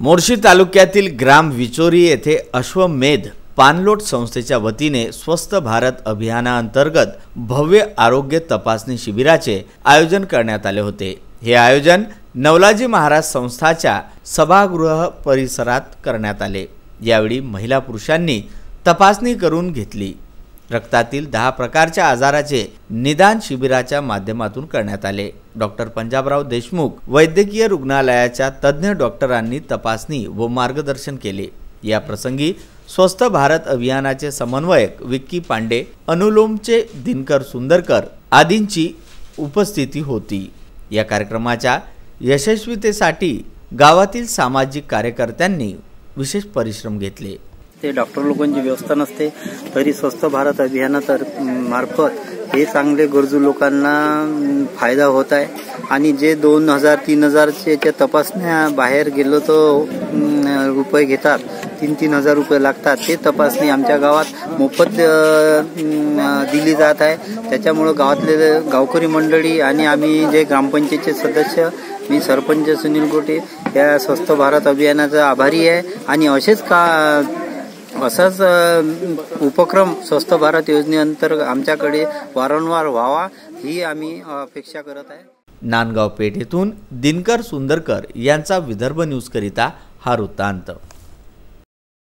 मोर्शी तालुक्यातील ग्राम विचोरी येथे अश्वमेध पाणलोट संस्थेच्या वतीने स्वस्थ भारत अभियानाअंतर्गत भव्य आरोग्य तपासणी शिबिराचे आयोजन करण्यात आले होते। हे आयोजन नवलाजी महाराज संस्थाच्या सभागृह परिसरात करण्यात आले। यावेळी महिला पुरुषांनी तपासणी करून घेतली। रक्तातील 10 प्रकारच्या आजाराचे निदान शिबिराच्या माध्यमातून करण्यात आले। डॉक्टर पंजाबराव देशमुख वैद्यकीय रुग्णालयाच्या तज्ञ डॉक्टरांनी तपासणी व मार्गदर्शन केले। या प्रसंगी स्वस्थ भारत अभियानाचे समन्वयक विक्की पांडे, अनुलोमचे दिनकर सुंदरकर आदींची उपस्थिती होती। या कार्यक्रमाच्या यशस्वीतेसाठी गावातील सामाजिक कार्यकर्त्यांनी विशेष परिश्रम घेतले। ते डॉक्टर लोकांची व्यवस्था नसते तरी स्वस्थ भारत अभियानामार्फत हे चांगले गरजू लोकांना फायदा होत आहे। आणि जे 2000-3000 च्या तपासण्या बाहेर गेलो तो रुपये घेतात, 3-3 हजार रुपये लागतात, ते तपासणी आमच्या गावात मोफत दिली जात आहे। त्याच्यामुळे गावातले गावकरी मंडळी आणि आम्ही जे ग्रामपंचायतचे सदस्य, मी सरपंच सुनील गोटे या स्वस्थ भारत अभियानाचा आभारी आहे। आणि असाच उपक्रम स्वस्थ भारत योजनेअंतर्गत आमच्याकडे वारंवार व्हावा ही आम्ही अपेक्षा करत आहे। नांदगाव पेठ येथून दिनकर सुंदरकर यांचा विदर्भ न्यूज करिता हा वृत्तांत।